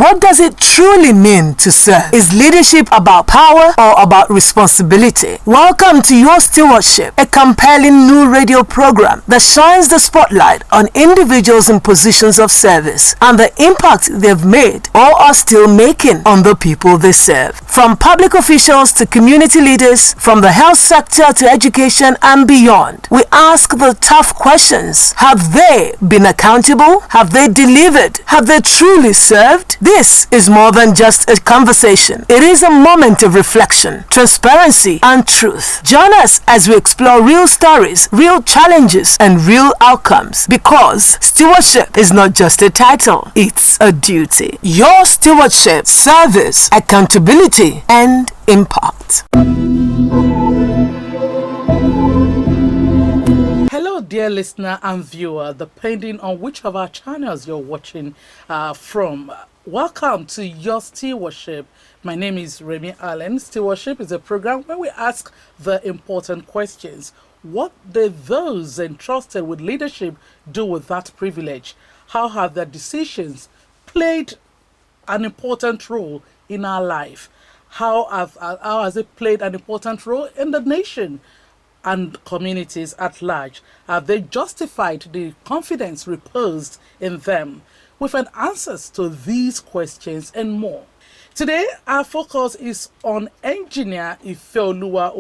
What does it truly mean to serve? Is leadership about power or about responsibility? Welcome to Your Stewardship, a compelling new radio program that shines the spotlight on individuals in positions of service and the impact they've made or are still making on the people they serve. From public officials to community leaders, from the health sector to education and beyond, we ask the tough questions. Have they been accountable? Have they delivered? Have they truly served? This is more than just a conversation. It is a moment of reflection, transparency, and truth. Join us as we explore real stories, real challenges, and real outcomes, because stewardship is not just a title, it's a duty. Your stewardship, service, accountability, and impact. Hello, dear listener and viewer, depending on which of our channels you're watching from. Welcome to Your Stewardship. My name is Remy Allen. Stewardship is a program where we ask the important questions. What did those entrusted with leadership do with that privilege? How have their decisions played an important role in our life? How has it played an important role in the nation and communities at large? Have they justified the confidence reposed in them? We've had answers to these questions and more. Today, our focus is on Engineer Ifeoluwa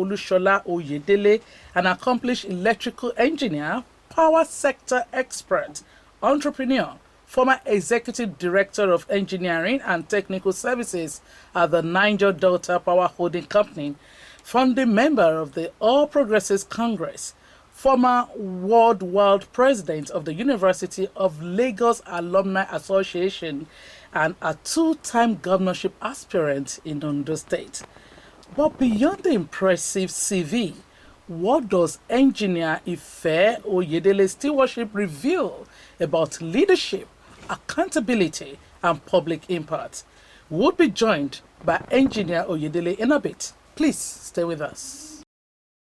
Oyedele, an accomplished electrical engineer, power sector expert, entrepreneur, former executive director of engineering and technical services at the Niger Delta Power Holding Company, founding member of the All Progressives Congress, former world president of the University of Lagos Alumni Association, and a two-time governorship aspirant in Ondo State. But beyond the impressive CV, what does Engineer Ifeoluwa Oyedele's stewardship reveal about leadership, accountability, and public impact? We'll be joined by Engineer Oyedele in a bit. Please stay with us.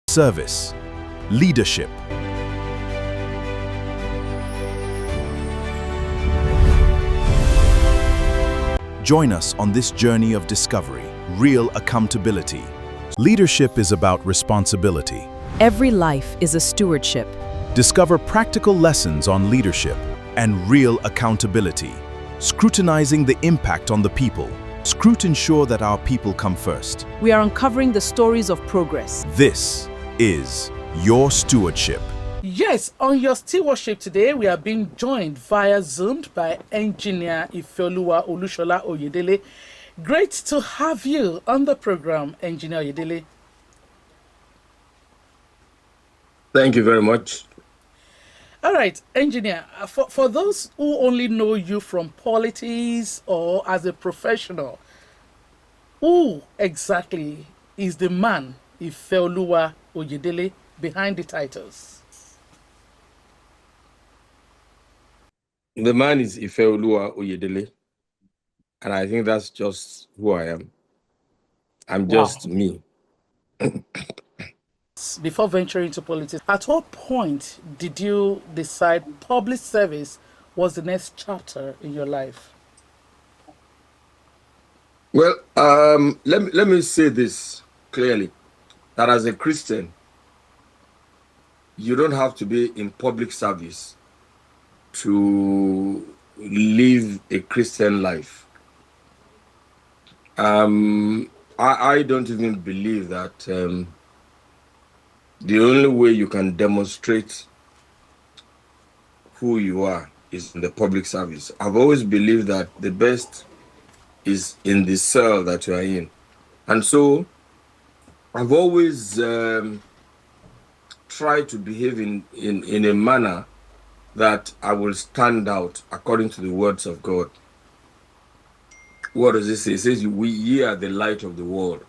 Service. Leadership. Join us on this journey of discovery, real accountability. Leadership is about responsibility. Every life is a stewardship. Discover practical lessons on leadership and real accountability. Scrutinizing the impact on the people. Ensure that our people come first. We are uncovering the stories of progress. This is Your Stewardship. Yes, on Your Stewardship today, we are being joined via Zoom by Engineer Ifeoluwa Oyedele. Great to have you on the program, Engineer Oyedele. Thank you very much. All right, Engineer, for those who only know you from politics or as a professional, who exactly is the man, Ifeoluwa Oyedele, behind the titles? The man is Ifeoluwa Oyedele, and I think that's just who I am. I'm just me. Before venturing into politics, at what point did you decide public service was the next chapter in your life? Well, let me say this clearly, that as a Christian, you don't have to be in public service to live a Christian life. I don't even believe that the only way you can demonstrate who you are is in the public service. I've always believed that the best is in the cell that you are in. And so I've always tried to behave in a manner that I will stand out according to the words of God. What does it say? It says, ye are the light of the world.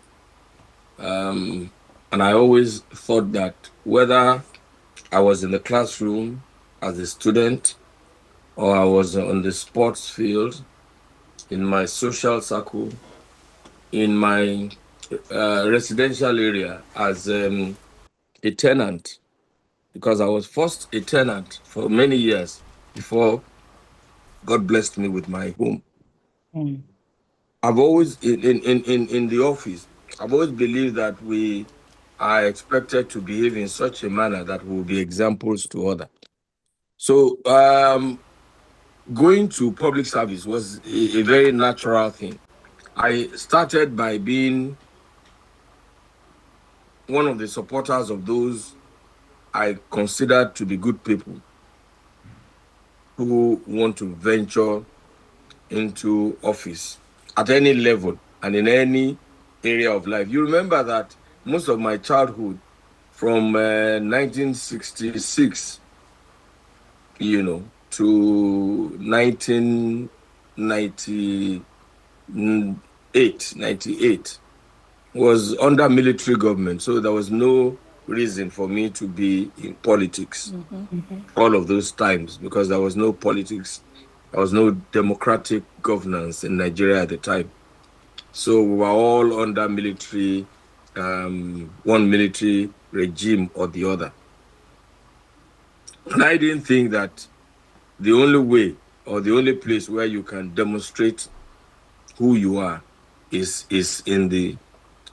And I always thought that whether I was in the classroom as a student or I was on the sports field, in my social circle, in my residential area as a tenant, because I was first a tenant for many years before God blessed me with my home. I've always, in the office, I've always believed that we are expected to behave in such a manner that will be examples to others. So, going to public service was a very natural thing. I started by being one of the supporters of those I considered to be good people who want to venture into office at any level and in any area of life. You remember that most of my childhood from 1966, to 1998, 98 was under military government. So there was no reason for me to be in politics all of those times because there was no politics. There was no democratic governance in Nigeria at the time. So we were all under military, one military regime or the other. And I didn't think that the only way or the only place where you can demonstrate who you are is in the.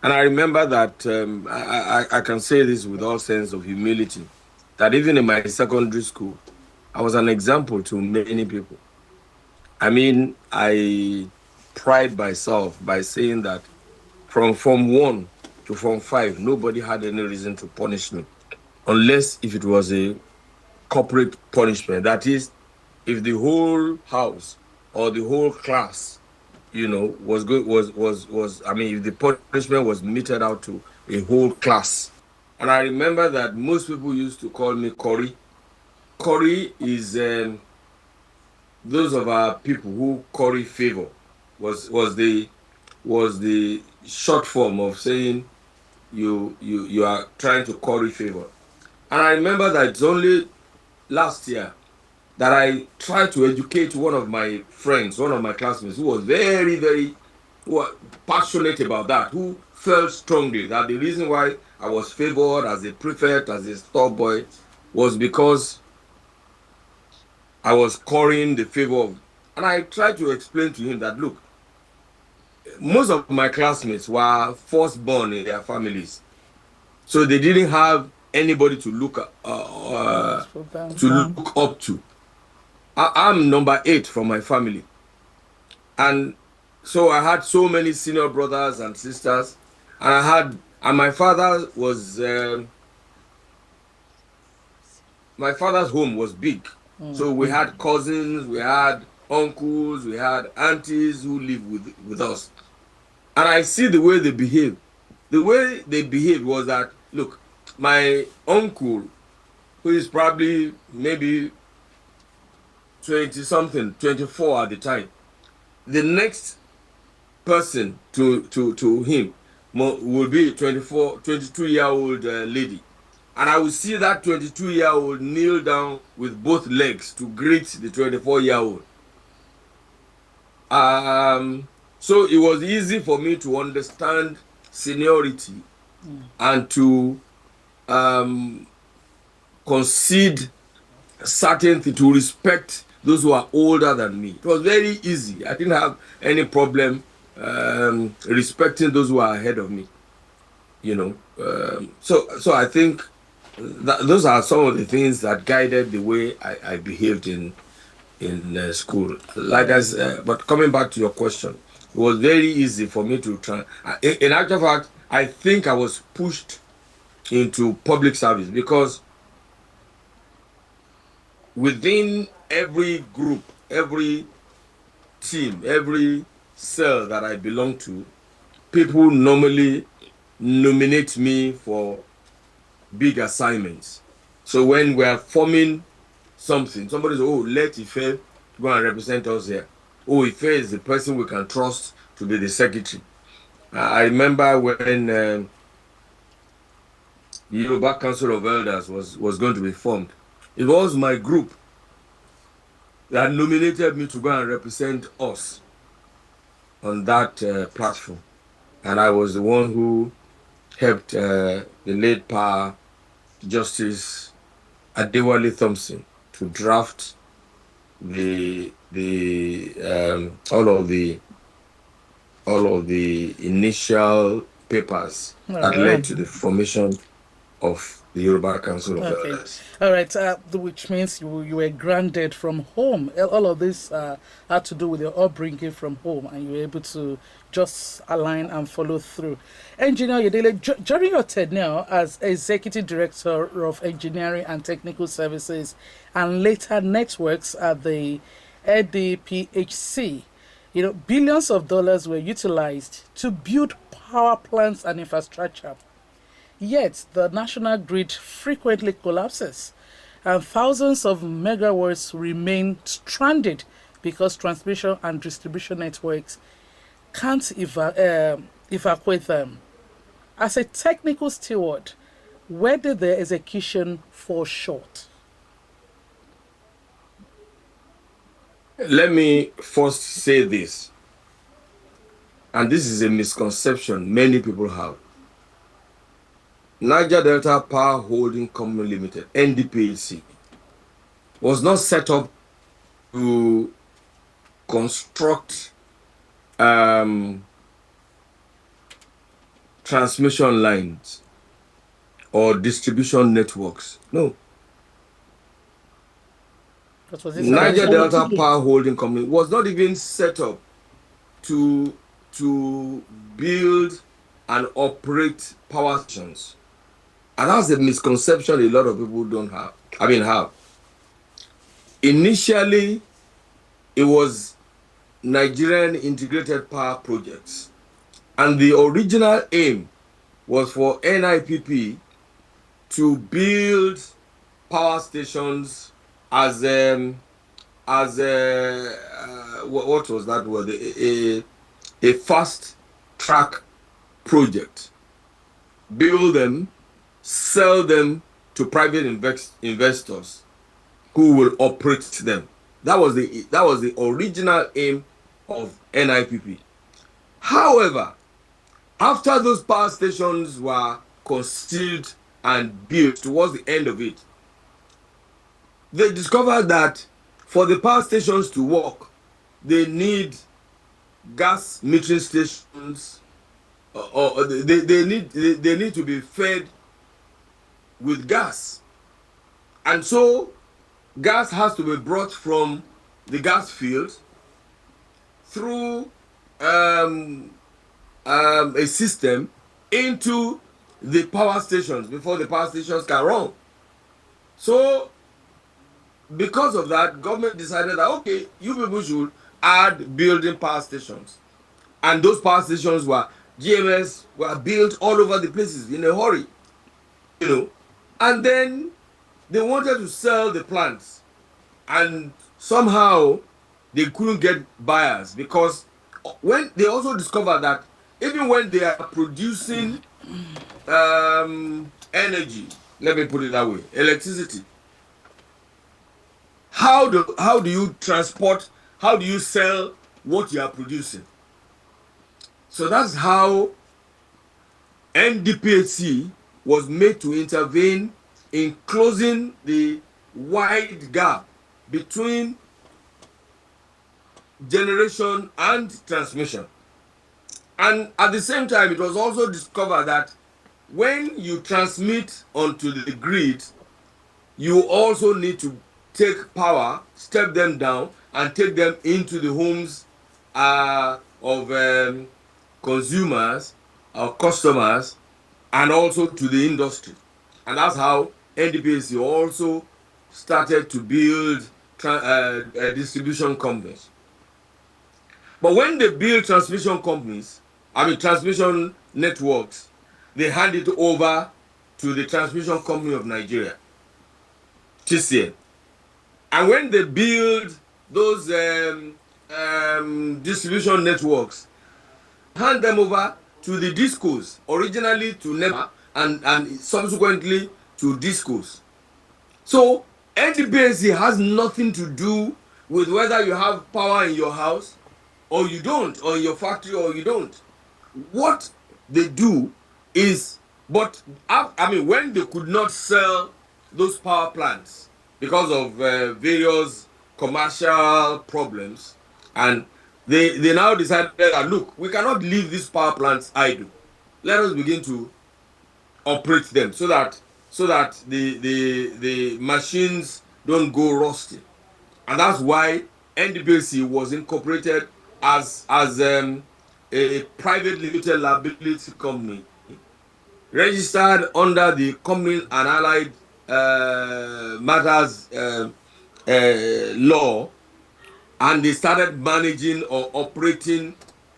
And I remember that I can say this with all sense of humility, that even in my secondary school, I was an example to many people. I mean, I pride myself by saying that from Form 1 to Form 5, nobody had any reason to punish me, unless if it was a corporate punishment. That is, if the whole house or the whole class, was good, I mean, if the punishment was meted out to a whole class. And I remember that most people used to call me Cory. Cory is those of our people who curry favor was the short form of saying you are trying to curry favor. And I remember that it's only last year that I tried to educate one of my friends, one of my classmates, who was very, very passionate about that, who felt strongly that the reason why I was favored as a prefect, as a store boy, was because I was currying the favor of. And I tried to explain to him that, look, most of my classmates were firstborn in their families. So they didn't have anybody to look look up to. I'm number 8 from my family. And so I had so many senior brothers and sisters. And my father was, my father's home was big. So we had cousins, we had uncles, we had aunties who lived with us. And I see the way they behave. The way they behaved was that, look, my uncle, who is probably maybe 20 something, 24 at the time, the next person to him will be a 22-year-old lady. And I will see that 22-year-old kneel down with both legs to greet the 24-year-old. So it was easy for me to understand seniority and to concede certain things, to respect those who are older than me. It was very easy. I didn't have any problem respecting those who are ahead of me. So I think those are some of the things that guided the way I behaved in school. Like I said, but coming back to your question, it was very easy for me to try. In actual fact, I think I was pushed into public service because within every group, every team, every cell that I belong to, people normally nominate me for big assignments. So when we're forming something, somebody says, oh, let Ife go and represent us here. Oh, Ife is the person we can trust to be the secretary. I remember when the Yoruba Council of Elders was going to be formed. It was my group that nominated me to go and represent us on that platform. And I was the one who helped the late power Justice Adewale Thompson to draft all of the all of the initial papers All that right. led to the formation of the Yoruba Council of Okay. Elders. All right. Which means you were grounded from home. All of this had to do with your upbringing from home, and you were able to just align and follow through. Engineer Oyedele, during your tenure as Executive Director of Engineering and Technical Services and later Networks at the EDPHC, billions of dollars were utilized to build power plants and infrastructure. Yet, the national grid frequently collapses, and thousands of megawatts remain stranded because transmission and distribution networks can't evacuate them. As a technical steward, where did the execution fall short? Let me first say this, and this is a misconception many people have. Niger Delta Power Holding Company Limited, NDPC, was not set up to construct transmission lines or distribution networks. No. Niger Delta Power Holding Company was not even set up to build and operate power stations. And that's a misconception a lot of people don't have. Have. Initially, it was Nigerian Integrated Power Projects. And the original aim was for NIPP to build power stations as what was that word? A fast track project. Build them, sell them to private investors who will operate them. That was the original aim of NIPP. However, after those power stations were conceived and built towards the end of it, they discovered that for the power stations to work, they need gas metering stations, or they need to be fed with gas. And so gas has to be brought from the gas field through a system into the power stations before the power stations can run. So because of that, government decided that, okay, you people should add building power stations. And those power stations GMS were built all over the places in a hurry, And then they wanted to sell the plants. And somehow they couldn't get buyers, because when they also discovered that even when they are producing energy, let me put it that way, electricity, how do you transport, how do you sell what you are producing? So that's how NDPHC was made to intervene in closing the wide gap between generation and transmission. And at the same time, it was also discovered that when you transmit onto the grid, you also need to take power, step them down, and take them into the homes of consumers or customers, and also to the industry. And that's how NDPC also started to build distribution companies. But when they build transmission networks, they hand it over to the Transmission Company of Nigeria, TCN. And when they build those distribution networks, hand them over to the discos, originally to NEPA and subsequently to discos. So NDPC has nothing to do with whether you have power in your house or you don't, or in your factory or you don't. What they do is, when they could not sell those power plants because of various commercial problems, and they now decided that, look, we cannot leave these power plants idle. Let us begin to operate them so that the machines don't go rusty. And that's why NDPC was incorporated as a private limited liability company registered under the Company and Allied Matters law, and they started managing or operating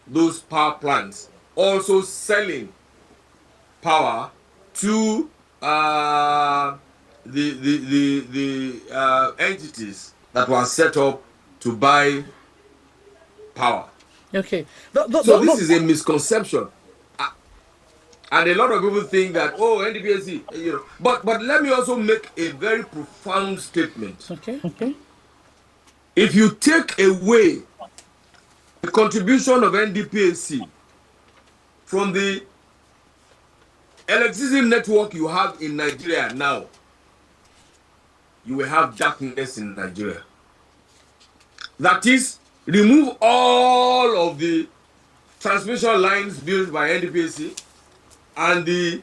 those power plants, also selling power to the entities that were set up to buy power. Okay. So this is a misconception. And a lot of people think that, oh, NDPSC, But let me also make a very profound statement. Okay. If you take away the contribution of NDPSC from the electricity network you have in Nigeria now, you will have darkness in Nigeria. That is, remove all of the transmission lines built by NDPSC and the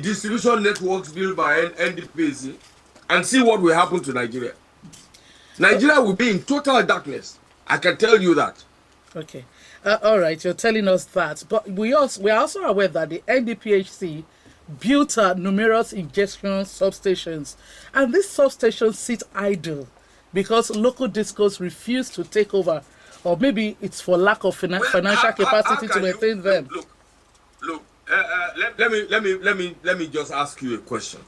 distribution networks built by NDPSC, and see what will happen to Nigeria. Nigeria will be in total darkness. I can tell you that. Okay. All right, you're telling us that. But we are also aware that the NDPHC built numerous injection substations. And these substations sit idle because local discos refuse to take over. Or maybe it's for lack of financial capacity to maintain them. Look. Let me just ask you a question.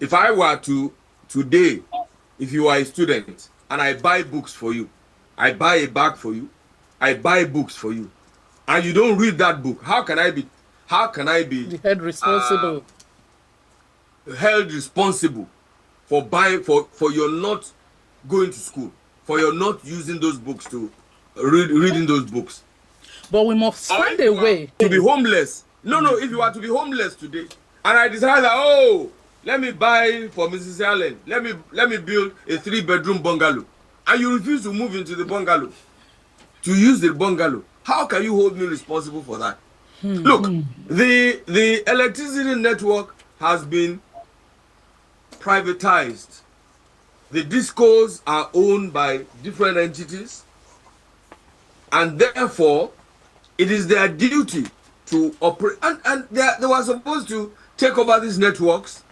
If I were to today, if you are a student and I buy books for you, I buy a bag for you, I buy books for you, and you don't read that book, how can I be The head responsible. held responsible for buying for your not going to school, for your not using those books to reading those books? But we must find a way to be homeless. No, if you are to be homeless today, and I decide that, oh, let me buy for Mrs. Allen, let me build a 3-bedroom bungalow, and you refuse to move into the bungalow, to use the bungalow, how can you hold me responsible for that? Look, the electricity network has been privatized. The discos are owned by different entities, and therefore it is their duty to operate. And they were supposed to take over these networks,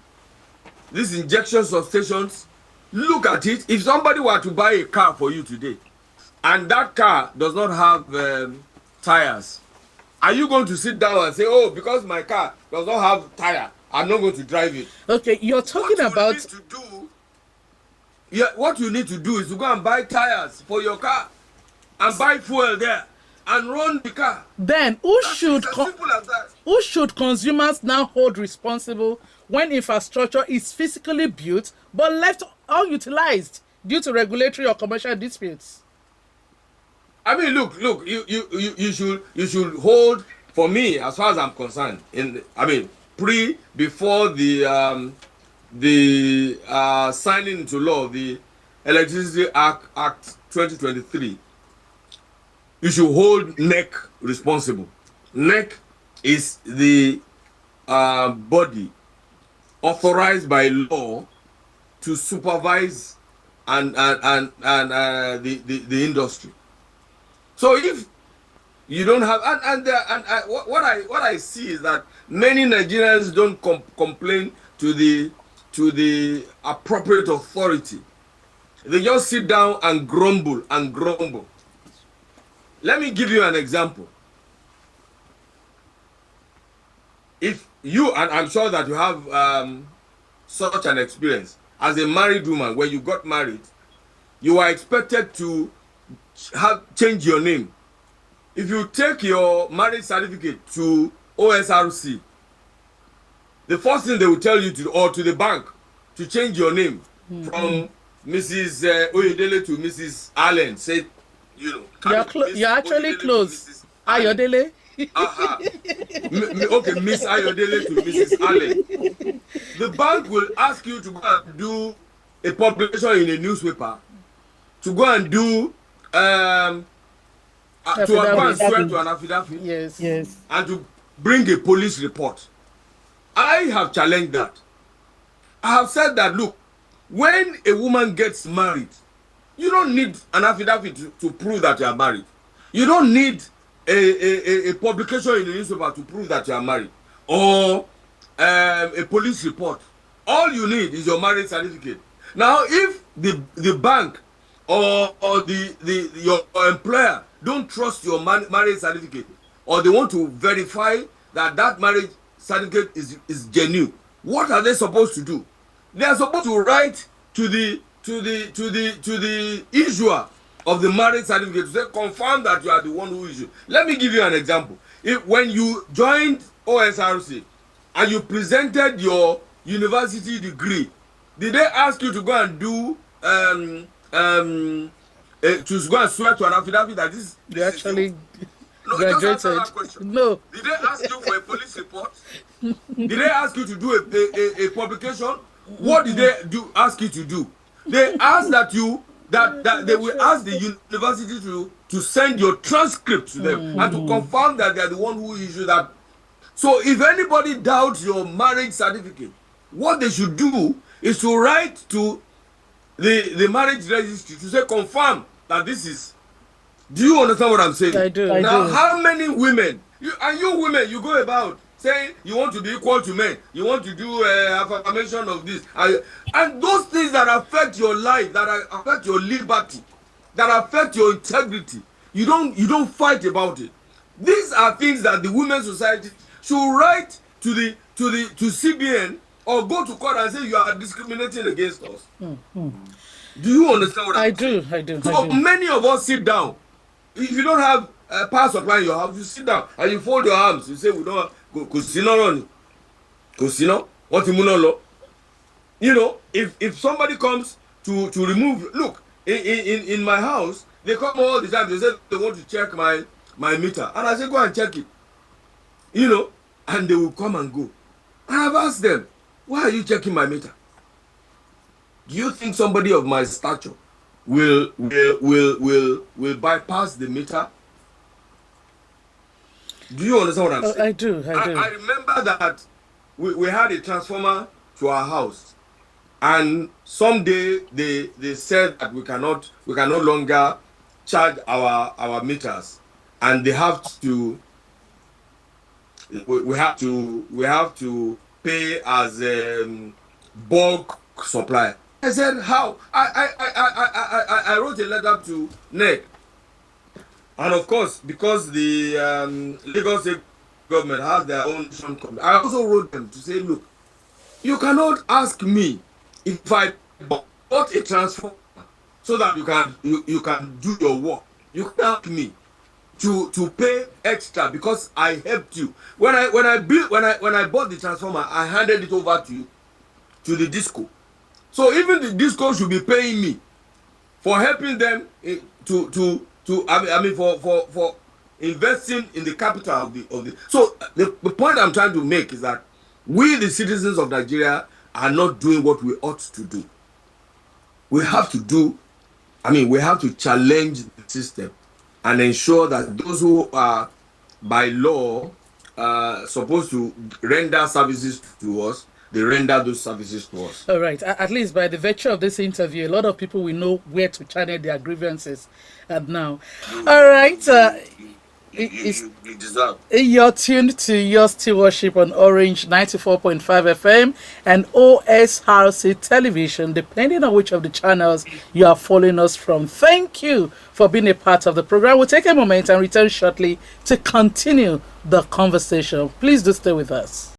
these injection substations. Look at it. If somebody were to buy a car for you today, and that car does not have tires, are you going to sit down and say, oh, because my car does not have tire, I'm not going to drive it? Okay, you're talking about... What you need to do is to go and buy tires for your car and buy fuel there and run the car. Then who should consumers now hold responsible when infrastructure is physically built but left unutilized due to regulatory or commercial disputes? I mean, look, you should hold, for me, as far as I'm concerned, before the signing into law of the Electricity Act 2023, you should hold NEC responsible. NEC is the body authorized by law to supervise and the industry. So if you don't have, what I see is that many Nigerians don't complain to the appropriate authority. They just sit down and grumble and grumble. Let me give you an example. If you, and I'm sure that you have such an experience, as a married woman, when you got married, you are expected to change your name. If you take your marriage certificate to OSRC, the first thing they will tell you to the bank, to change your name from Mrs. Oyedele to Mrs. Allen. Say, you're actually close. Ayodele. Okay, Miss Ayodele to Mrs. Allen. The bank will ask you to go and do a publication in a newspaper, to go and do to go and Affidavit. swear to an affidavit Yes. and to bring a police report. I have challenged that. I have said that, look, when a woman gets married, you don't need an affidavit to prove that you are married. You don't need a publication in the newspaper to prove that you are married, or a police report. All you need is your marriage certificate. Now, if the bank or your employer don't trust your marriage certificate, or they want to verify that marriage certificate is genuine, what are they supposed to do? They are supposed to write to the issuer of the marriage certificate to say, confirm that you are the one who issued. Let me give you an example. When you joined OSRC and you presented your university degree, did they ask you to go and do to go and swear to an affidavit that this? They actually No, graduated. just answer that question. No. Did they ask you for a police report? Did they ask you to do a publication? What did they ask you to do? They asked that they will ask the university to send your transcript to them and to confirm that they are the one who issued that. So if anybody doubts your marriage certificate, what they should do is to write to the marriage registry to say, confirm that this is. Do you understand what I'm saying? I do. Now, how many women, you women, you go about saying you want to be equal to men, you want to do affirmation of this, and those things that affect your life, that affect your liberty, that affect your integrity, you don't fight about it. These are things that the women's society should write to CBN or go to court and say you are discriminating against us. Do you understand what I'm saying? I do. So many of us sit down. If you don't have power supply in your house, you sit down and you fold your arms. You say, we don't go run. What you know, if somebody comes to remove, look, in my house, they come all the time. They say they want to check my meter. And I say, go and check it. You know, and they will come and go. And I've asked them, why are you checking my meter? Do you think somebody of my stature will bypass the meter? Do you understand what I'm saying? I do. I remember that we had a transformer to our house, and someday they said that we can no longer charge our meters, and they have to we have to pay as bulk supplier. I said, how? I wrote a letter to NEC. And of course, because the Lagos State government has their own company, I also wrote them to say, look, you cannot ask me if I bought a transformer so that you can do your work. You can ask me to pay extra because I helped you. When I bought the transformer, I handed it over to the disco. So even the disco should be paying me for helping them for investing in the capital of the. So the point I'm trying to make is that we, the citizens of Nigeria, are not doing what we ought to do. We have to challenge the system and ensure that those who are by law supposed to render services to us, they render those services to us. All right. At least by the virtue of this interview, a lot of people will know where to channel their grievances now. All right. You deserve. You're tuned to your Stewardship on Orange 94.5 FM and OSRC Television, depending on which of the channels you are following us from. Thank you for being a part of the program. We'll take a moment and return shortly to continue the conversation. Please do stay with us.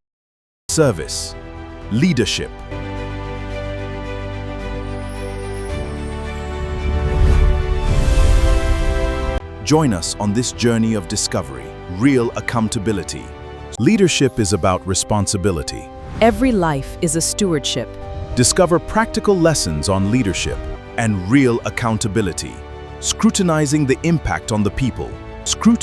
Service. Leadership. Join us on this journey of discovery, real accountability. Leadership is about responsibility. Every life is a stewardship. Discover practical lessons on leadership and real accountability. Scrutinizing the impact on the people.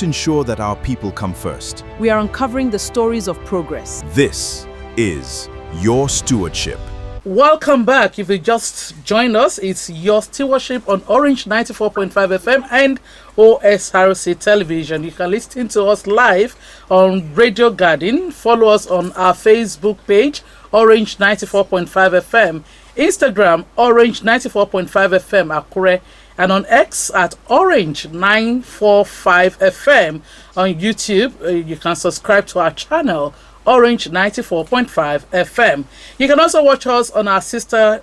Ensure that our people come first. We are uncovering the stories of progress. This is your stewardship. Welcome back. If you just joined us, it's your stewardship on Orange 94.5 FM and OSRC Television. You can listen to us live on Radio Garden. Follow us on our Facebook page, Orange 94.5 FM, Instagram, Orange 94.5 FM Akure, and on X at Orange 945 FM. On YouTube, you can subscribe to our channel, Orange 94.5 FM. You can also watch us on our sister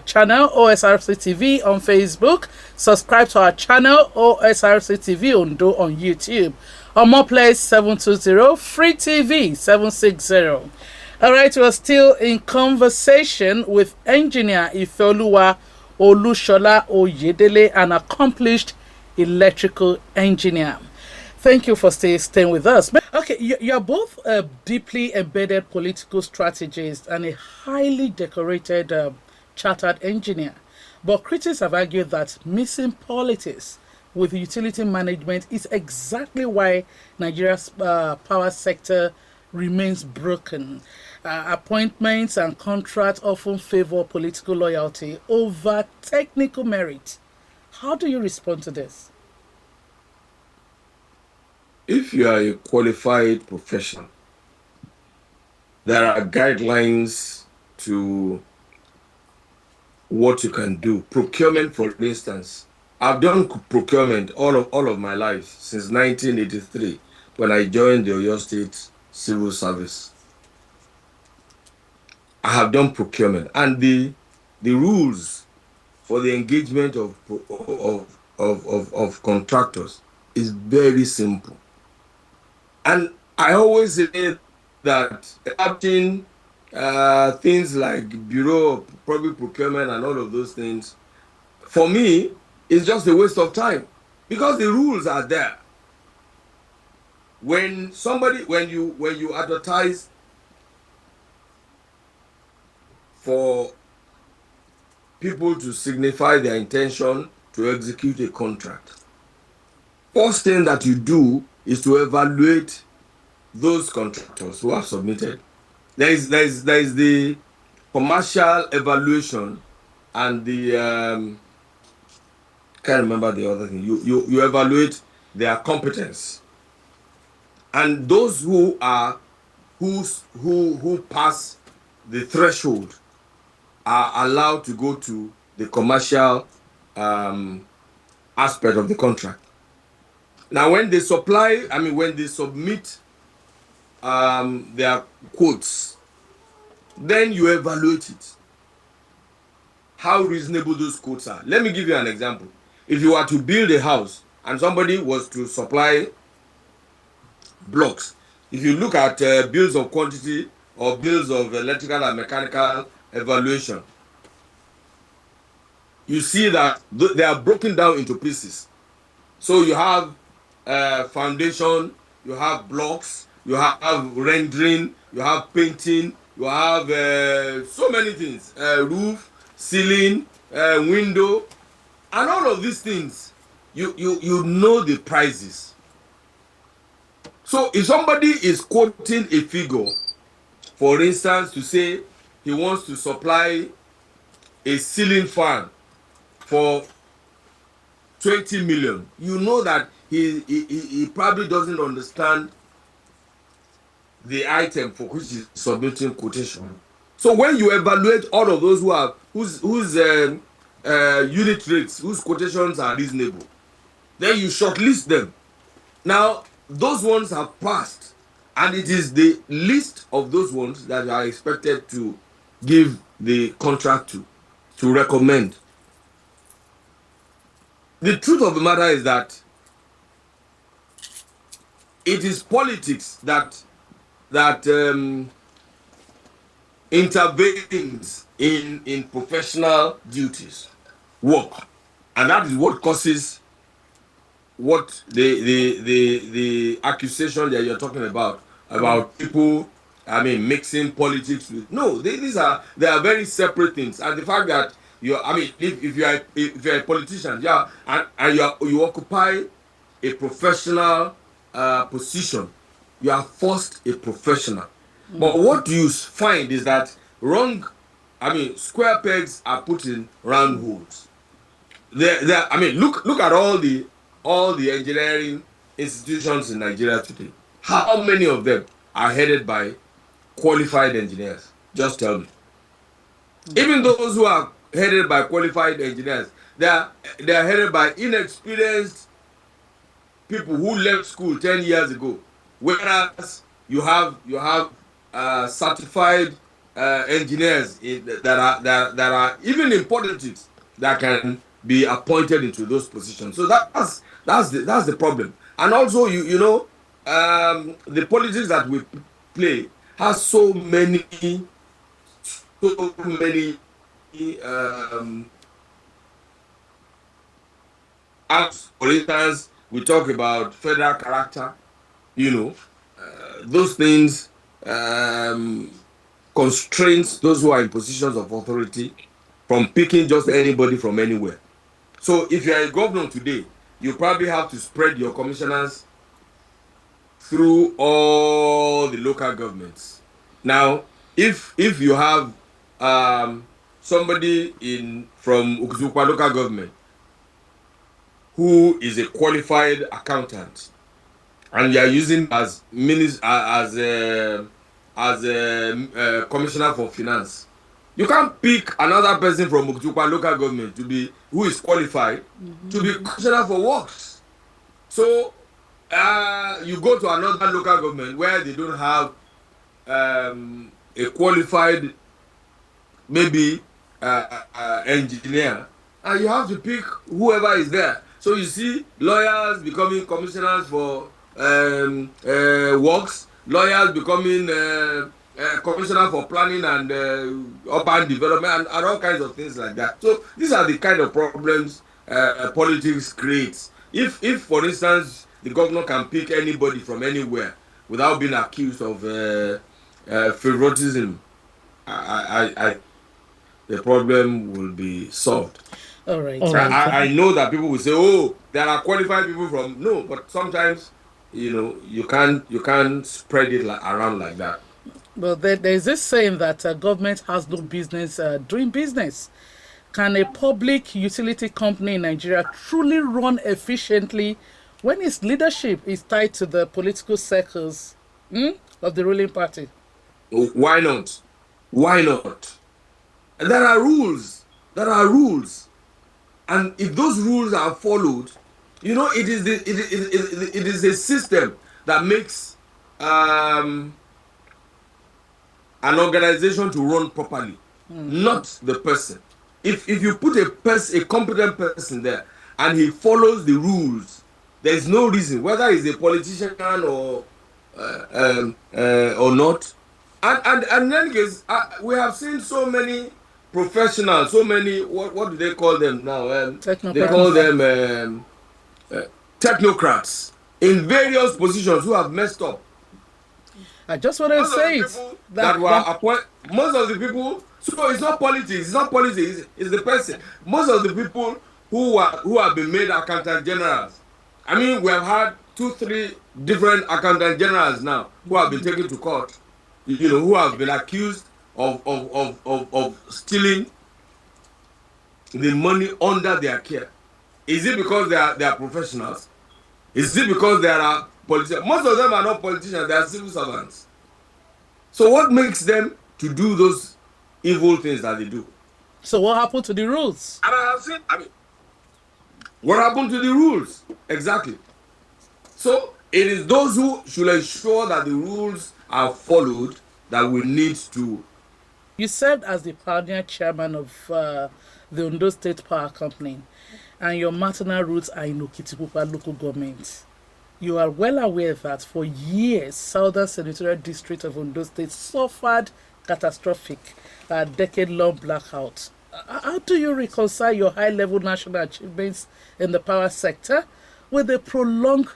channel, OSRC TV, on Facebook. Subscribe to our channel, OSRC TV Ondo, on YouTube. On More Place 720, Free TV 760. All right, we're still in conversation with Engineer Ifeoluwa Oyedele, an accomplished electrical engineer. Thank you for staying with us. Okay, you're both deeply embedded political strategists and a highly decorated chartered engineer. But critics have argued that missing politics with utility management is exactly why Nigeria's power sector remains broken. Appointments and contracts often favor political loyalty over technical merit. How do you respond to this? If you are a qualified professional, there are guidelines to what you can do. Procurement, for instance. I've done procurement all of my life since 1983 when I joined the Oyo State Civil Service. I have done procurement, and the rules for the engagement of contractors is very simple. And I always say that adapting things like Bureau of Public Procurement and all of those things, for me, is just a waste of time because the rules are there. When you advertise for people to signify their intention to execute a contract, first thing that you do is to evaluate those contractors who have submitted. There is the commercial evaluation and the can't remember the other thing. You evaluate their competence, and those who pass the threshold are allowed to go to the commercial aspect of the contract. Now, when they submit their quotes, then you evaluate it. How reasonable those quotes are. Let me give you an example. If you were to build a house and somebody was to supply blocks, if you look at bills of quantity or bills of electrical and mechanical evaluation, you see that they are broken down into pieces. So you have foundation, you have blocks, you have rendering, you have painting, you have so many things, roof, ceiling, window, and all of these things. You know the prices. So if somebody is quoting a figure, for instance, to say he wants to supply a ceiling fan for 20 million, you know that he probably doesn't understand the item for which he's submitting quotation. So when you evaluate all of those whose unit rates, whose quotations are reasonable, then you shortlist them. Now, those ones have passed, and it is the list of those ones that are expected to give the contract to recommend. The truth of the matter is that it is politics that intervenes in professional duties, work, and that is what causes what the accusation that you're talking about people, mixing politics with. No, they are very separate things, and the fact that if you're a politician, yeah, and you occupy a professional position, you are first a professional. But what you find is that wrong I mean, square pegs are put in round holes. I mean, look at all the engineering institutions in Nigeria today. How many of them are headed by qualified engineers? Just tell me. Even those who are headed by qualified engineers, they are headed by inexperienced people who left school 10 years ago. Whereas you have certified engineers that are even in politics that can be appointed into those positions. So that's the problem. And also you know the politics that we play has so many um, acts. For instance, we talk about federal character. You know, those things constraints those who are in positions of authority from picking just anybody from anywhere. So if you are a governor today, you probably have to spread your commissioners through all the local governments. Now, if you have somebody from Ukuzukwa local government who is a qualified accountant, and you are using as a commissioner for finance, you can't pick another person from Ukuzukwa local government who is qualified to be commissioner for works. So you go to another local government where they don't have a qualified, maybe engineer, and you have to pick whoever is there. So you see lawyers becoming commissioners for works, lawyers becoming commissioner for planning and urban development, and all kinds of things like that. So these are the kind of problems politics creates. If for instance the governor can pick anybody from anywhere without being accused of favoritism, I the problem will be solved. All right. I know that people will say, "Oh, there are qualified people from." No, but sometimes, you know, you can't spread it around like that. Well, there's this saying that government has no business doing business. Can a public utility company in Nigeria truly run efficiently when its leadership is tied to the political circles of the ruling party? Why not? Why not? There are rules. There are rules, and if those rules are followed, you know, it is a system that makes an organization to run properly, not the person. If you put a competent person there and he follows the rules, there is no reason, whether he's a politician or not. And in any case, we have seen so many professionals, so many, what do they call them now? They call them technocrats in various positions who have messed up. I just want to say most of the people, so it's not politics, it's the person. Most of the people who have been made accountant generals, I mean, we have had 2-3 different accountant generals now who have been taken to court, you know, who have been accused of stealing the money under their care. Is it because they are professionals? Is it because they are politicians? Most of them are not politicians, they are civil servants. So what makes them to do those evil things that they do? So what happened to the rules? And I have seen, what happened to the rules? Exactly. So it is those who should ensure that the rules are followed that we need to. You served as the pioneer chairman of the Ondo State Power Company, and your maternal roots are in Okitipupa local government. You are well aware that for years, Southern Senatorial District of Ondo State suffered catastrophic decade-long blackout. How do you reconcile your high-level national achievements in the power sector with the prolonged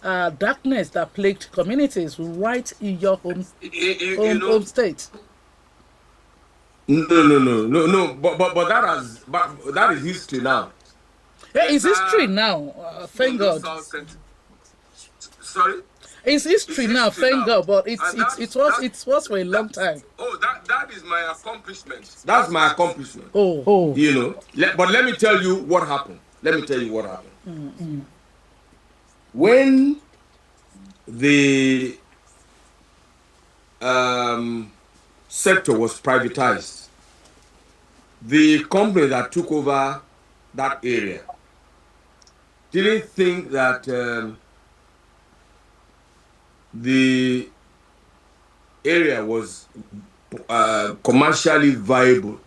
darkness that plagued communities right in your home state? No. But that is history now. Yeah, it's history now. Thank God. Sorry. It's history It's now, history thank now. God, but And it was for a long time. that is my accomplishment. That's my accomplishment. Oh. You know. But let me tell you what happened. Let me tell you what happened. When the sector was privatized, the company that took over that area didn't think that the area was commercially viable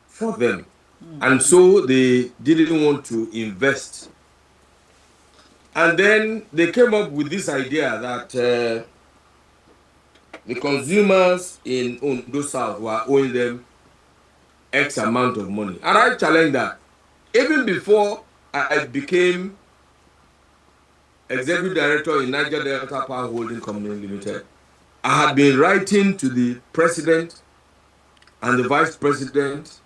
for them. And so they didn't want to invest. And then they came up with this idea that the consumers in Ondo South were owing them X amount of money. And I challenged that. Even before I became executive director in Niger Delta Power Holding Company Limited, I had been writing to the president and the vice president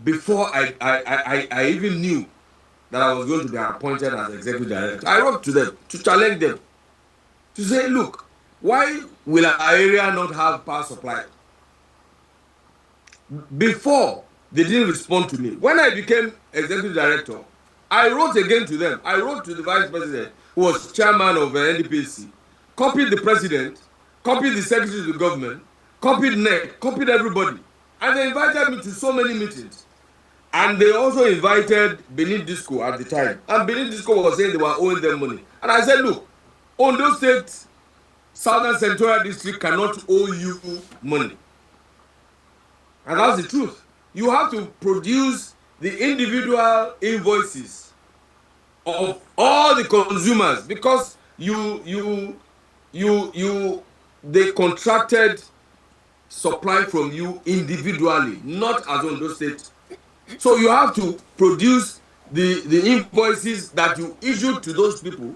before I even knew that I was going to be appointed as executive director. I wrote to them to challenge them to say, look, why will our area not have power supply? Before, they didn't respond to me. When I became executive director, I wrote again to them. I wrote to the vice president, who was chairman of NDPC, copied the president, copied the secretary of the government, copied NEC, copied everybody. And they invited me to so many meetings. And they also invited Benin Disco at the time. And Benin Disco was saying they were owing them money. And I said, look, Ondo State, Southern Central District cannot owe you money. And that's the truth. You have to produce the individual invoices of all the consumers because they contracted supply from you individually, not as Ondo State. So you have to produce the invoices that you issued to those people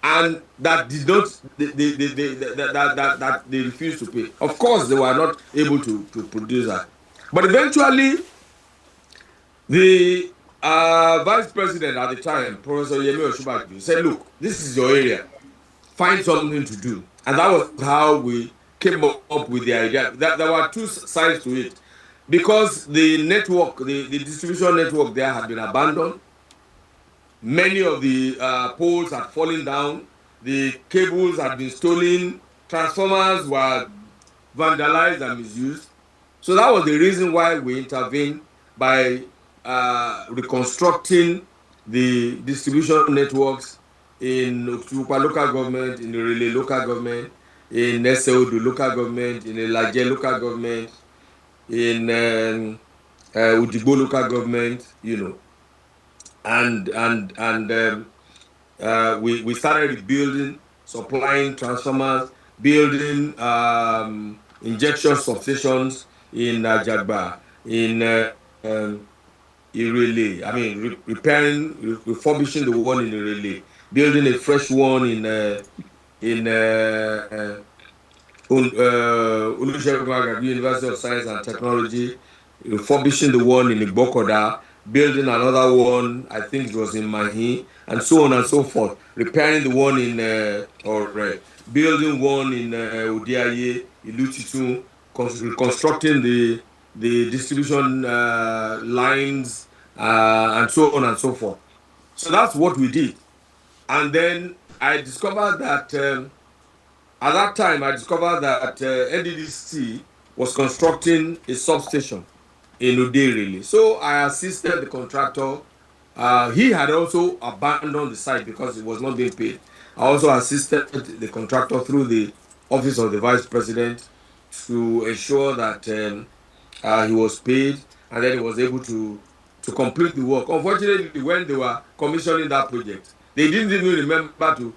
and that did not that they refused to pay. Of course, they were not able to produce that. But eventually, the vice president at the time, Professor Yemi Oshubaju, said, look, this is your area. Find something to do. And that was how we came up with the idea. That there were two sides to it. Because the network, the distribution network there had been abandoned. Many of the poles had fallen down. The cables had been stolen. Transformers were vandalized and misused. So that was the reason why we intervened by reconstructing the distribution networks in Oktupa local government, in the Relay local government, in Neseodu local government, in the Laje local government, in Udigbo local government, you know, and we started rebuilding, supplying transformers, building injection substations in Jagba, in Irele. I mean, repairing, refurbishing the one in Irele, building a fresh one in University of Science and Technology, refurbishing the one in Igbokoda, building another one, I think it was in Mahi, and so on and so forth. Repairing the one in, building one in Odiaye, Ilutitu, reconstructing the distribution lines, and so on and so forth. So that's what we did. And then I discovered that at that time, I discovered that NDDC was constructing a substation in Uderili. So I assisted the contractor. He had also abandoned the site because it was not being paid. I also assisted the contractor through the office of the vice president to ensure that he was paid and then he was able to complete the work. Unfortunately, when they were commissioning that project, they didn't even remember to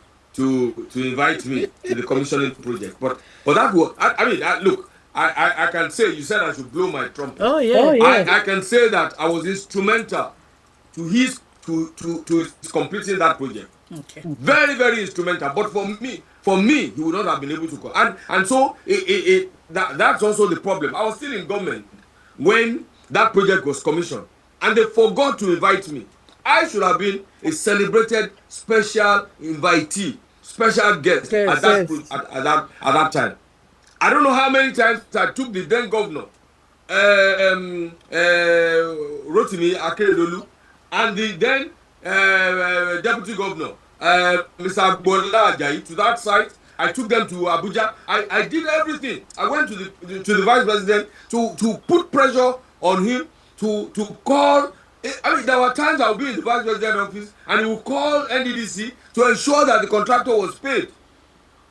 invite me to the commissioning project. But that was, look, I can say, you said I should blow my trumpet. Oh yeah. I can say that I was instrumental to his completing that project. Okay. Very, very instrumental. But for me, he would not have been able to come. And so that's also the problem. I was still in government when that project was commissioned, and they forgot to invite me. I should have been a celebrated special invitee, special guest at Yes. that time. I don't know how many times I took the then governor, Rotimi Akeredolu, and the then deputy governor, Mr. Bola Ajayi, to that site. I took them to Abuja. I did everything. I went to the vice president to put pressure on him to call. I mean, there were times I would be in the vice president office and he would call NDDC to ensure that the contractor was paid.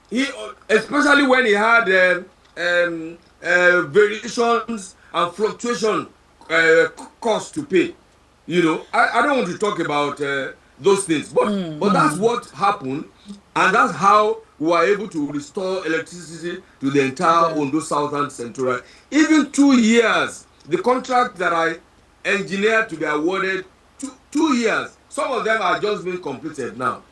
He, especially when he had variations and fluctuation costs to pay. You know, I don't want to talk about those things, but that's what happened, and that's how we were able to restore electricity to the entire Ondo Southern Central. Even 2 years, the contract that I engineered to be awarded, 2 years. Some of them are just being completed now.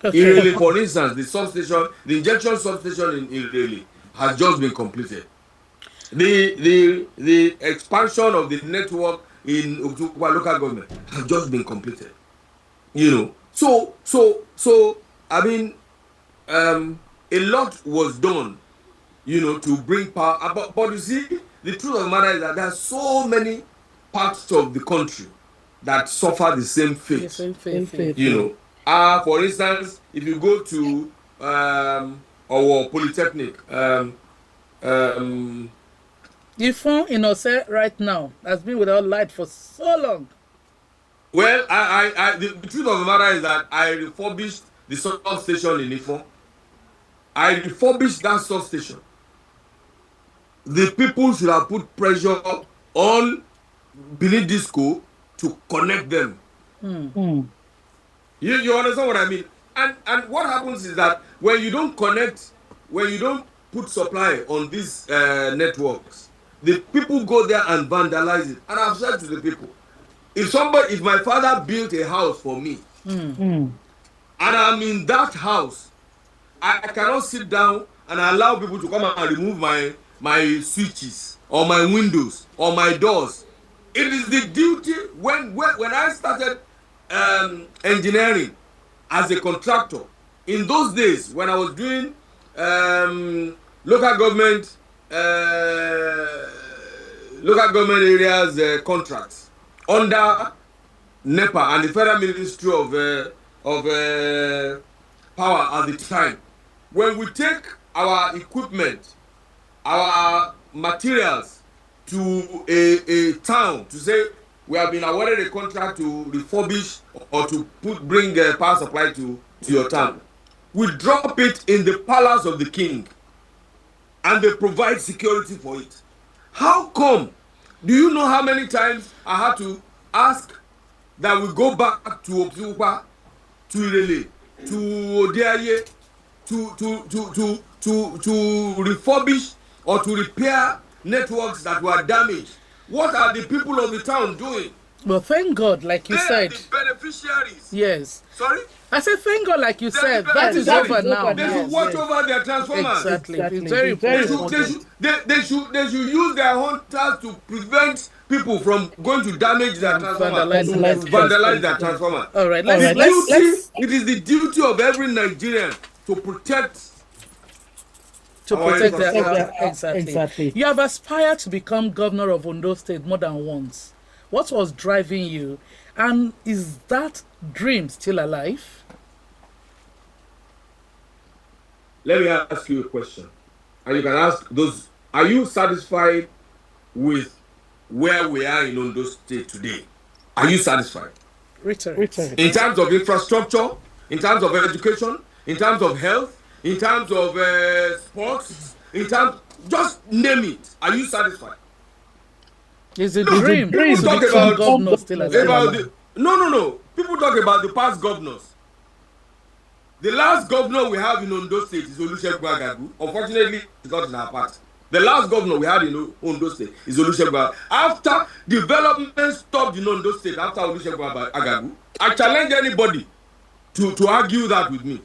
Okay. Irele, for instance, the substation, the injection substation in Irele has just been completed. The expansion of the network in Otukwa local government has just been completed. You know, so I mean, a lot was done, you know, to bring power. But you see, the truth of the matter is that there are so many parts of the country that suffer the same fate. You know, for instance, if you go to our polytechnic, Ifon in Ose right now has been without light for so long. well, the truth of the matter is that I refurbished the substation in Ifon. I refurbished that substation. The people should have put pressure on Benin Disco to connect them. You understand what I mean? And what happens is that when you don't connect, when you don't put supply on these networks, the people go there and vandalize it. And I've said to the people, if my father built a house for me, and I'm in that house, I cannot sit down and allow people to come and remove my switches or my windows or my doors. It is the duty when I started engineering as a contractor. In those days, when I was doing local government areas contracts under NEPA and the Federal Ministry of Power at the time, when we take our equipment, our materials to a town to say we have been awarded a contract to refurbish or to bring power supply to your town, we drop it in the palace of the king and they provide security for it. How come? Do you know how many times I had to ask that we go back to Otukwa, to Irele, to Odiaye, to refurbish or to repair networks that were damaged? What are the people of the town doing? Well, thank God, like you said. They are the beneficiaries. Yes. Sorry? I said, thank God, like you said. That is over now. They should watch over their transformers. Exactly. It's very important. They should use their hunters to prevent people from going to damage their transformer, vandalize their transformer. All right. It is the duty of every Nigerian to protect that. Exactly. You have aspired to become governor of Ondo State more than once. What was driving you? And is that dream still alive? Let me ask you a question. And you can ask those, are you satisfied with where we are in Ondo State today? Are you satisfied? Return. In terms of infrastructure, in terms of education, in terms of health, in terms of sports, just name it. Are you satisfied? It's a dream. People talk about governor still alive. No. People talk about the past governors. The last governor we have in Ondo State is Olusegun Agagu. Unfortunately, he's not in our party. The last governor we had in Ondo State is Olusegun Agagu. After development stopped in Ondo State, after Olusegun Agagu, I challenge anybody to argue that with me.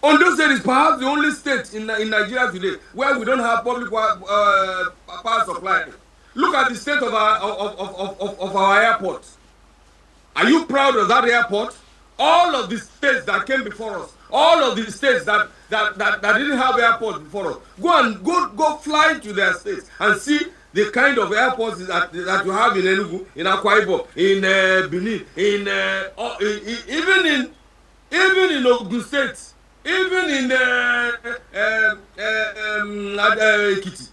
Ondo State is perhaps the only state in Nigeria today where we don't have public power supply. Look at the state of our airports. Are you proud of that airport? All of the states that came before us, all of the states that didn't have airports before us, go fly to their states and see the kind of airports that you have in Enugu, in Akwa Ibom, in Benin, even in Ogun State, even in Ekiti.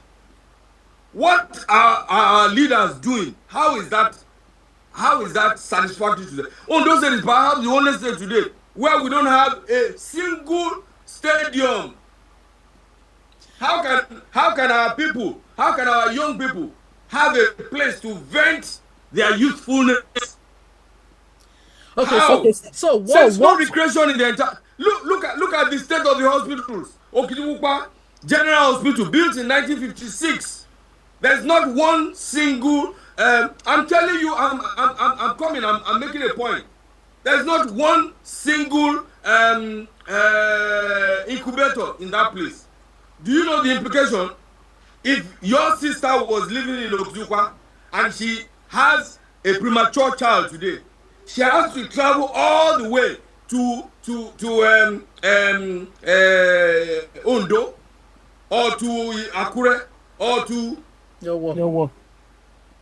What are our leaders doing? How is that satisfactory to them? Ondo State is perhaps the only state today where we don't have a single stadium. How can our people, how can our young people have a place to vent their youthfulness? Okay, How? so There's no what? recreation in the entire. Look at the state of the hospitals. Okitiwukpa General Hospital, built in 1956. There's not one single. I'm telling you, I'm coming. I'm making a point. There's not one single incubator in that place. Do you know the implication? If your sister was living in Okitiwukpa and she has a premature child today, she has to travel all the way to Ondo or to Akure or to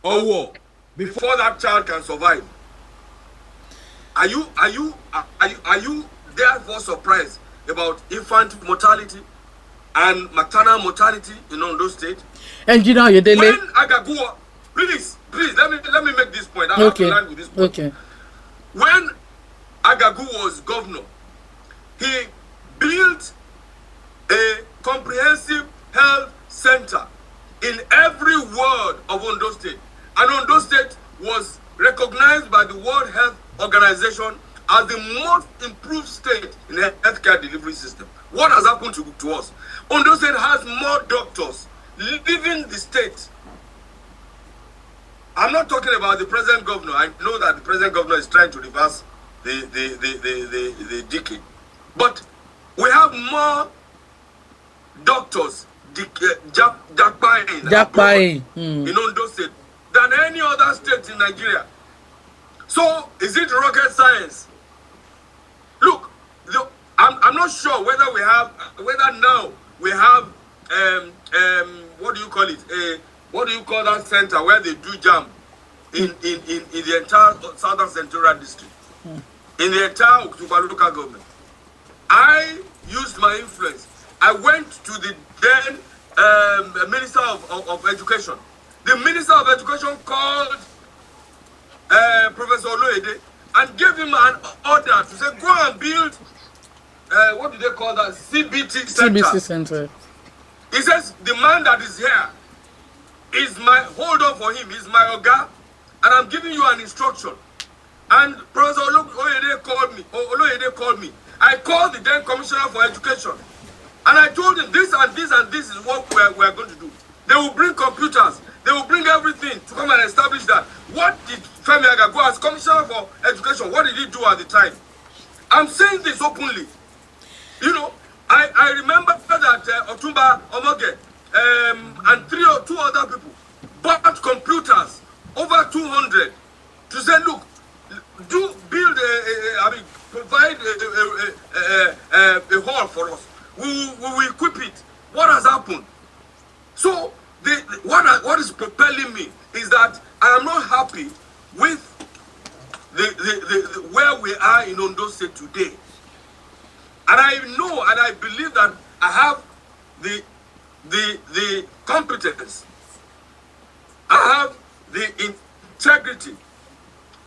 Owo before that child can survive. Are you therefore surprised about infant mortality and maternal mortality in Ondo State? Engineer Oyedele. When Agaguwa, please let me make this point. I have to land with this point. Okay. When Agagu was governor, he built a comprehensive health center in every ward of Ondo State. And Ondo State was recognized by the World Health Organization as the most improved state in the healthcare delivery system. What has happened to us? Ondo State has more doctors leaving the state. I'm not talking about the present governor. I know that the present governor is trying to reverse the decade. But we have more doctors in Ondo State than any other state in Nigeria. So, is it rocket science? Look, I'm not sure whether now we have what do you call it? What do you call that center where they do jam in the entire Southern Senatorial District, in the entire Okituba local government? I used my influence. I went to the then Minister of Education. The Minister of Education called Professor Oyedele and gave him an order to say, go and build, what do they call that? CBT center. CBC center. He says, the man that is here is my, hold on for him, he's my Oga, and I'm giving you an instruction. And Professor Oyedele called me. I called the then Commissioner for Education, and I told him this and this and this is what we are going to do. They will bring computers, they will bring everything to come and establish that. What did Femi Agagu as Commissioner for Education, what did he do at the time? I'm saying this openly. You know, I remember that Otumba Omoge and two other people bought computers, over 200, to say, look, provide a hall for us. We will equip it. What has happened? So, what is propelling me is that I am not happy with the where we are in Ondo State today. And I know and I believe that I have the competence, I have the integrity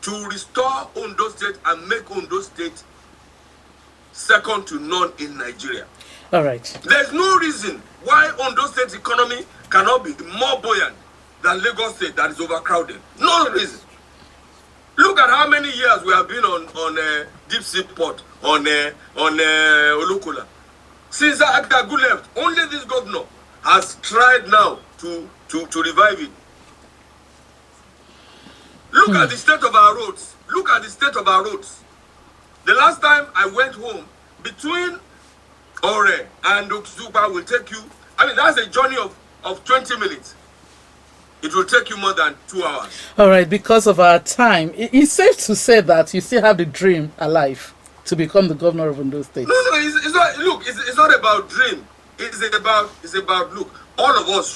to restore Ondo State and make Ondo State second to none in Nigeria. All right. There's no reason why Ondo State's economy cannot be more buoyant than Lagos State that is overcrowded. No reason. Look at how many years we have been on deep sea port, on Olukola. Since Agagu left, only this governor has tried now to revive it. Look at the state of our roads. Look at the state of our roads. The last time I went home, between Ore and Okituba will take you, I mean, that's a journey of 20 minutes. it will take you more than 2 hours. All right, because of our time, it's safe to say that you still have the dream alive to become the governor of Ondo State. No, it's not. Look, it's not about dream. It's about look. All of us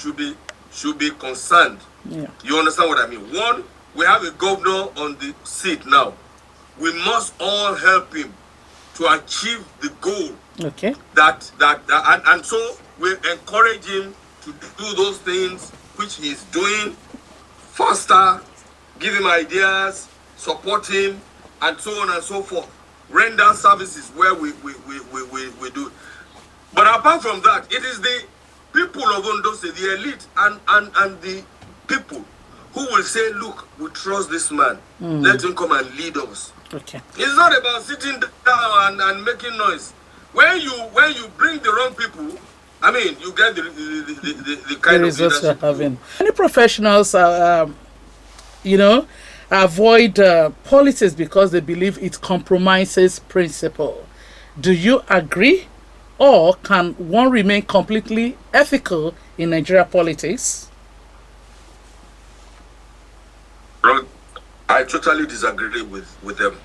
should be concerned. Yeah. You understand what I mean? One, we have a governor on the seat now. We must all help him to achieve the goal. Okay. And so we encourage him to do those things which he is doing faster, give him ideas, support him, and so on and so forth. Render services where we do. But apart from that, it is the people of Ondo State, the elite and the people who will say, look, we trust this man. Let him come and lead us. Okay. It's not about sitting down and making noise. When you bring the wrong people, I mean, you get the kind of results you're leadership. having. Many professionals, avoid politics because they believe it compromises principle. Do you agree, or can one remain completely ethical in Nigeria politics? I totally disagree with them.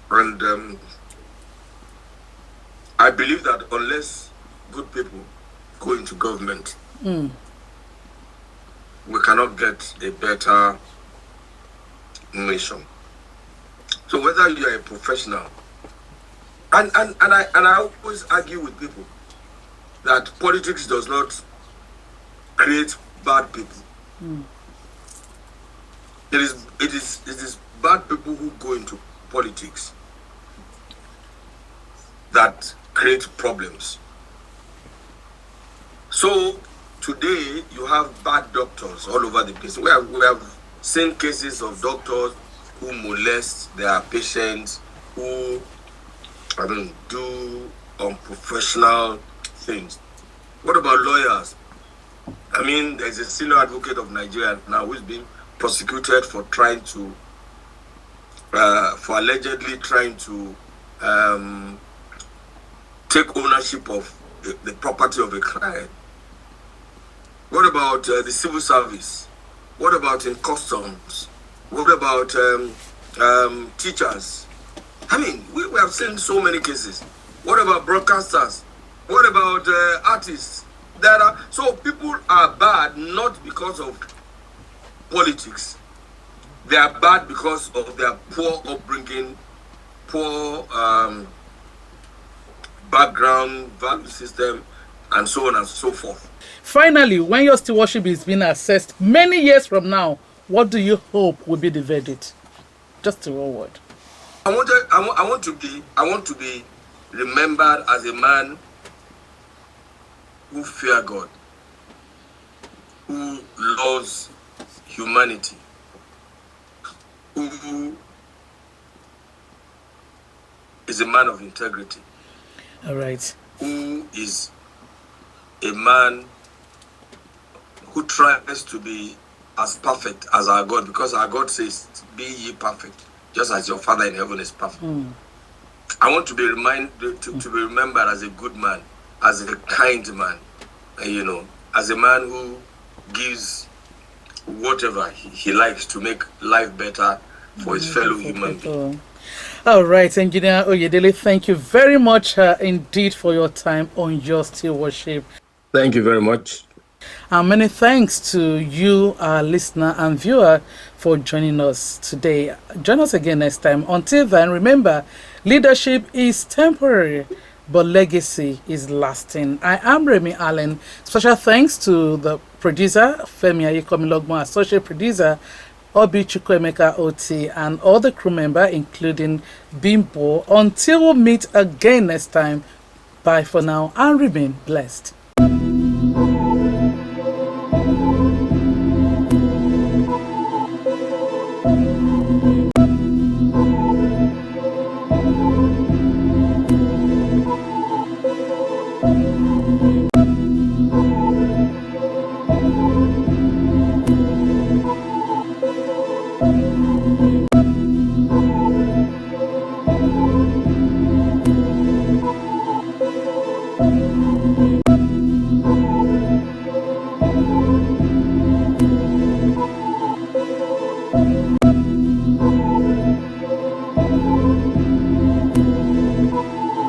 And I believe that unless good people go into government, we cannot get a better nation. So whether you are a professional, and I always argue with people that politics does not create bad people. It is bad people who go into politics that create problems. So today you have bad doctors all over the place. We have seen cases of doctors who molest their patients, who do unprofessional things. What about lawyers? I mean, there's a senior advocate of Nigeria now who's being prosecuted for allegedly trying to take ownership of the property of a client. What about the civil service? What about in customs? What about teachers? I mean, we have seen so many cases. What about broadcasters? What about artists? So people are bad not because of politics. They are bad because of their poor upbringing, poor background, value system, and so on and so forth. Finally, when your stewardship is being assessed many years from now, what do you hope will be the verdict? Just a word. I want to be remembered as a man who fears God, who loves humanity, who is a man of integrity. All right. Who is a man who tries to be as perfect as our God, because our God says, be ye perfect, just as your Father in heaven is perfect. I want to be reminded to be remembered as a good man, as a kind man, as a man who gives whatever he likes to make life better for his fellow human beings. All right, Engineer Oyedele, thank you very much indeed for your time on your stewardship. Thank you very much. And many thanks to you, our listener and viewer, for joining us today. Join us again next time. Until then, remember, leadership is temporary, but legacy is lasting. I am Remy Allen. Special thanks to the producer, Femi Ayekomilogmo, associate producer, Obi Chukwemeka Oti, and all the crew members, including Bimbo. Until we meet again next time, bye for now and remain blessed.